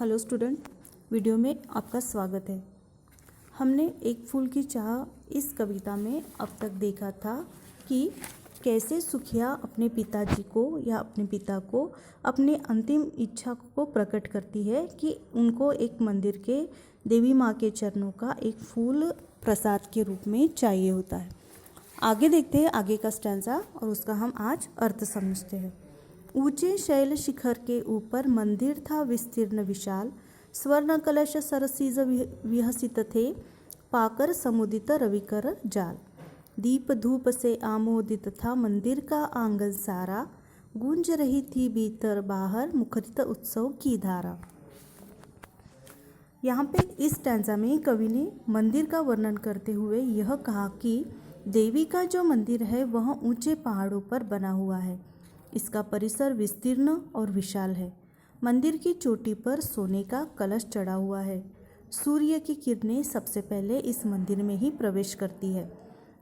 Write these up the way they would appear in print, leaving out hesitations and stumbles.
Hello student, video में आपका स्वागत है। हमने एक फूल की चाह इस कविता में अब तक देखा था कि कैसे सुखिया अपने पिताजी को या अपने पिता को अपने अंतिम इच्छा को प्रकट करती है कि उनको एक मंदिर के देवी माँ के चरणों का एक फूल प्रसाद के रूप में चाहिए होता है। आगे देखते हैं आगे का स्टैंजा और उसका हम आज अर्थ समझते हैं। ऊंचे शैल शिखर के ऊपर मंदिर था विस्तीर्ण विशाल, स्वर्ण कलश सरसीज विहसित थे, पाकर समुदित रविकर जाल। दीप धूप से आमोदित था मंदिर का आंगन सारा, गूंज रही थी भीतर बाहर मुखरित उत्सव की धारा। यहाँ पे इस स्टैंजा में कवि ने मंदिर का वर्णन करते हुए यह कहा कि देवी का जो मंदिर है वह ऊंचे पहाड़ों पर बना हुआ है। इसका परिसर विस्तीर्ण और विशाल है। मंदिर की चोटी पर सोने का कलश चढ़ा हुआ है। सूर्य की किरणें सबसे पहले इस मंदिर में ही प्रवेश करती है।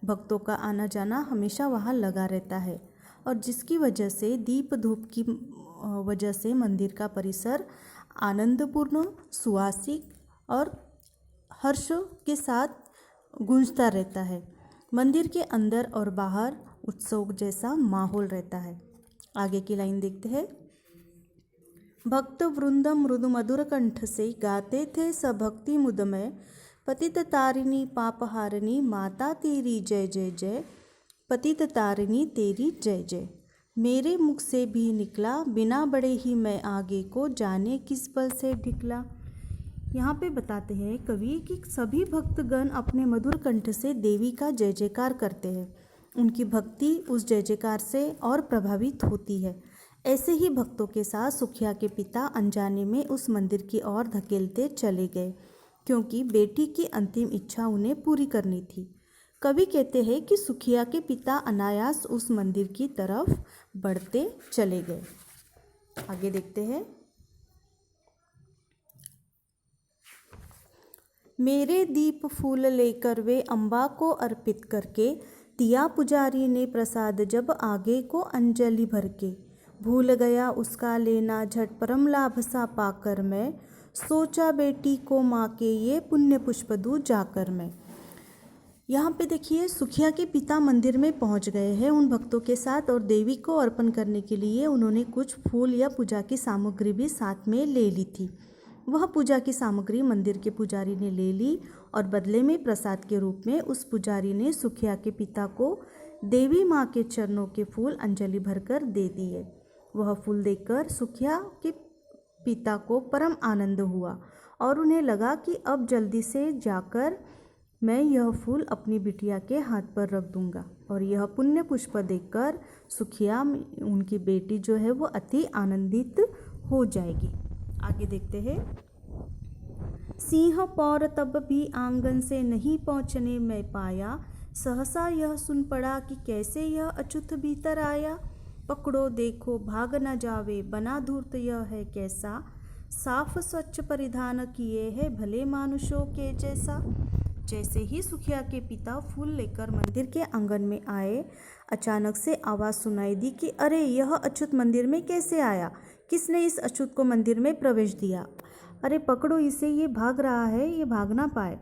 भक्तों का आना जाना हमेशा वहाँ लगा रहता है और जिसकी वजह से दीप धूप की वजह से मंदिर का परिसर आनंदपूर्ण, सुहासिक और हर्ष के साथ गूंजता रहता है। मंदिर के अंदर और बाहर उत्सव जैसा माहौल रहता है। आगे की लाइन देखते हैं। भक्त वृंद मृदु मधुर कंठ से गाते थे सभक्ति मुदमय, पतित तारिणी पापहारिणी माता तेरी जय जय जय, पतित तारिणी तेरी जय जय। मेरे मुख से भी निकला बिना बड़े ही मैं आगे को, जाने किस पल से ढिकला। यहाँ पे बताते हैं कवि कि सभी भक्तगण अपने मधुर कंठ से देवी का जय जयकार करते हैं। उनकी भक्ति उस जय जयकार से और प्रभावित होती है। ऐसे ही भक्तों के साथ सुखिया के पिता अनजाने में उस मंदिर की ओर धकेलते चले गए, क्योंकि बेटी की अंतिम इच्छा उन्हें पूरी करनी थी। कवि कहते हैं कि सुखिया के पिता अनायास उस मंदिर की तरफ बढ़ते चले गए। आगे देखते हैं। मेरे दीप फूल लेकर वे अम्बा को अर्पित करके, दिया पुजारी ने प्रसाद जब आगे को अंजलि भर के, भूल गया उसका लेना झट परम लाभ सा पाकर मैं, सोचा बेटी को माँ के ये पुण्य पुष्प दूँ जाकर मैं। यहाँ पे देखिए सुखिया के पिता मंदिर में पहुँच गए हैं उन भक्तों के साथ और देवी को अर्पण करने के लिए उन्होंने कुछ फूल या पूजा की सामग्री भी साथ में ले ली थी। वह पूजा की सामग्री मंदिर के पुजारी ने ले ली और बदले में प्रसाद के रूप में उस पुजारी ने सुखिया के पिता को देवी माँ के चरणों के फूल अंजलि भरकर दे दिए। वह फूल देखकर सुखिया के पिता को परम आनंद हुआ और उन्हें लगा कि अब जल्दी से जाकर मैं यह फूल अपनी बिटिया के हाथ पर रख दूंगा और यह पुण्य पुष्प देखकर सुखिया उनकी बेटी जो है वो अति आनंदित हो जाएगी। आगे देखते हैं। सिंह पौर तब भी आंगन से नहीं पहुँचने में पाया, सहसा यह सुन पड़ा कि कैसे यह अछूत भीतर आया। पकड़ो देखो भाग न जावे, बना धूर्त यह है कैसा, साफ स्वच्छ परिधान किए है भले मानुषों के जैसा। जैसे ही सुखिया के पिता फूल लेकर मंदिर के आंगन में आए, अचानक से आवाज़ सुनाई दी कि अरे यह अछूत मंदिर में कैसे आया, किसने इस अछूत को मंदिर में प्रवेश दिया। अरे पकड़ो इसे, ये भाग रहा है, ये भाग ना पाए।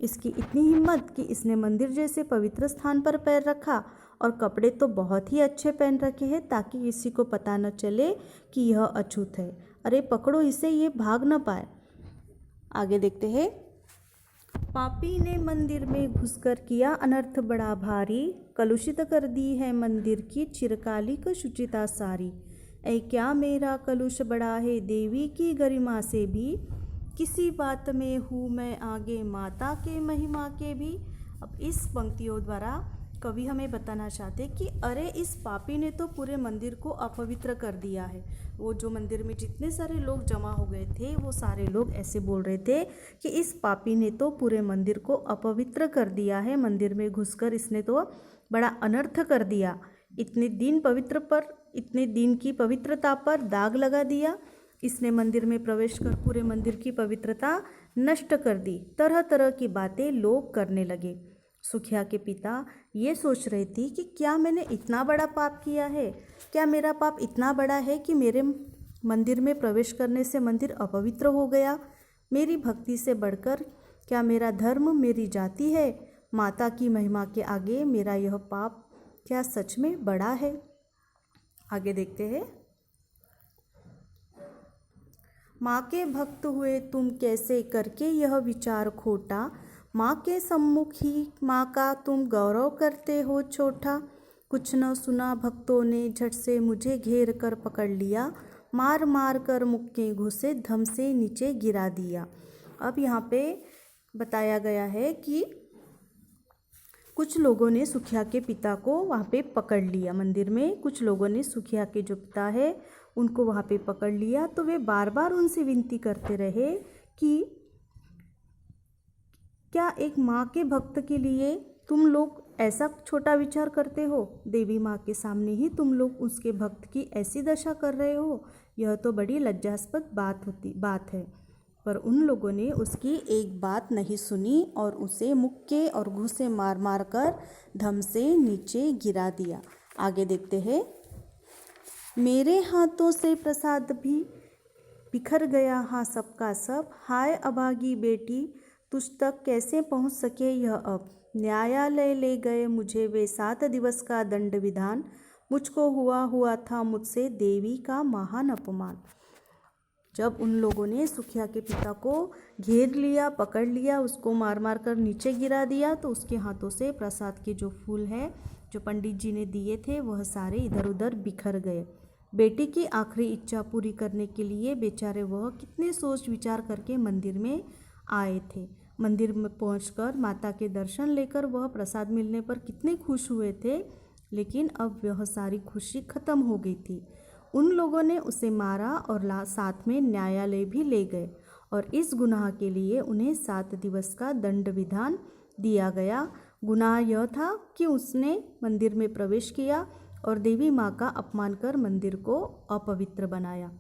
इसकी इतनी हिम्मत कि इसने मंदिर जैसे पवित्र स्थान पर पैर रखा और कपड़े तो बहुत ही अच्छे पहन रखे हैं ताकि किसी को पता न चले कि यह अछूत है। अरे पकड़ो इसे, ये भाग ना पाए। आगे देखते हैं। पापी ने मंदिर में घुसकर किया अनर्थ बड़ा भारी, कलुषित कर दी है मंदिर की चिरकालिक शुचिता सारी। ऐ क्या मेरा कलुष बड़ा है देवी की गरिमा से भी, किसी बात में हूँ मैं आगे माता के महिमा के भी। अब इस पंक्तियों द्वारा कवि हमें बताना चाहते कि अरे इस पापी ने तो पूरे मंदिर को अपवित्र कर दिया है। वो जो मंदिर में जितने सारे लोग जमा हो गए थे वो सारे लोग ऐसे बोल रहे थे कि इस पापी ने तो पूरे मंदिर को अपवित्र कर दिया है, मंदिर में घुसकर इसने तो बड़ा अनर्थ कर दिया, इतने दिन की पवित्रता पर दाग लगा दिया। इसने मंदिर में प्रवेश कर पूरे मंदिर की पवित्रता नष्ट कर दी। तरह तरह की बातें लोग करने लगे। सुखिया के पिता ये सोच रही थी कि क्या मैंने इतना बड़ा पाप किया है, क्या मेरा पाप इतना बड़ा है कि मेरे मंदिर में प्रवेश करने से मंदिर अपवित्र हो गया। मेरी भक्ति से बढ़कर क्या मेरा धर्म, मेरी जाति है? माता की महिमा के आगे मेरा यह पाप क्या सच में बड़ा है? आगे देखते हैं। माँ के भक्त हुए तुम कैसे करके यह विचार खोटा, माँ के सम्मुख ही माँ का तुम गौरव करते हो छोटा। कुछ न सुना भक्तों ने झट से मुझे घेर कर पकड़ लिया, मार मार कर मुक्के घुसे धम से नीचे गिरा दिया। अब यहाँ पे बताया गया है कि कुछ लोगों ने सुखिया के पिता को वहाँ पे पकड़ लिया। मंदिर में कुछ लोगों ने सुखिया के जो पिता है उनको वहाँ पे पकड़ लिया। तो वे बार बार उनसे विनती करते रहे कि क्या एक माँ के भक्त के लिए तुम लोग ऐसा छोटा विचार करते हो? देवी माँ के सामने ही तुम लोग उसके भक्त की ऐसी दशा कर रहे हो। यह तो बड़ी लज्जास्पद बात है। पर उन लोगों ने उसकी एक बात नहीं सुनी और उसे मुक्के और घूंसे मार मार कर धम से नीचे गिरा दिया। आगे देखते हैं। मेरे हाथों से प्रसाद भी बिखर गया, हाँ सबका सब। हाय अभागी बेटी, तुझ तक कैसे पहुँच सके यह अब? न्यायालय ले गए मुझे वे 7 दिवस का दंड विधान, मुझको हुआ था मुझसे देवी का महान अपमान। जब उन लोगों ने सुखिया के पिता को घेर लिया, पकड़ लिया, उसको मार मार कर नीचे गिरा दिया, तो उसके हाथों से प्रसाद के जो फूल हैं जो पंडित जी ने दिए थे वह सारे इधर उधर बिखर गए। बेटी की आखिरी इच्छा पूरी करने के लिए बेचारे वह कितने सोच विचार करके मंदिर में आए थे। मंदिर में पहुंचकर माता के दर्शन लेकर वह प्रसाद मिलने पर कितने खुश हुए थे, लेकिन अब वह सारी खुशी खत्म हो गई थी। उन लोगों ने उसे मारा और साथ में न्यायालय भी ले गए और इस गुनाह के लिए उन्हें 7 दिवस का दंड विधान दिया गया। गुनाह यह था कि उसने मंदिर में प्रवेश किया और देवी माँ का अपमान कर मंदिर को अपवित्र बनाया।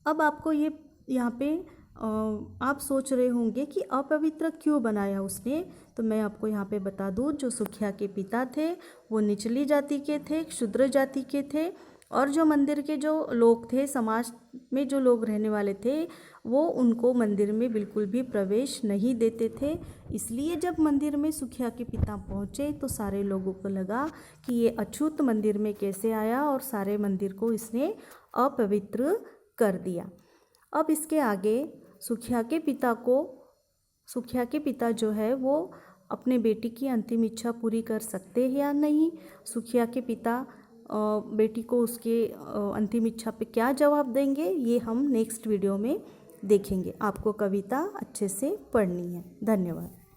अब आपको ये यहाँ पे आप सोच रहे होंगे कि अपवित्र क्यों बनाया उसने, तो मैं आपको यहाँ पे बता दूँ, जो सुखिया के पिता थे वो निचली जाति के थे, क्षुद्र जाति के थे, और जो मंदिर के जो लोग थे, समाज में जो लोग रहने वाले थे, वो उनको मंदिर में बिल्कुल भी प्रवेश नहीं देते थे। इसलिए जब मंदिर में सुखिया के पिता पहुँचे तो सारे लोगों को लगा कि ये अछूत मंदिर में कैसे आया और सारे मंदिर को इसने अपवित्र कर दिया। अब इसके आगे सुखिया के पिता जो है वो अपने बेटी की अंतिम इच्छा पूरी कर सकते हैं या नहीं। सुखिया के पिता बेटी को उसके अंतिम इच्छा पे क्या जवाब देंगे, ये हम नेक्स्ट वीडियो में देखेंगे। आपको कविता अच्छे से पढ़नी है। धन्यवाद।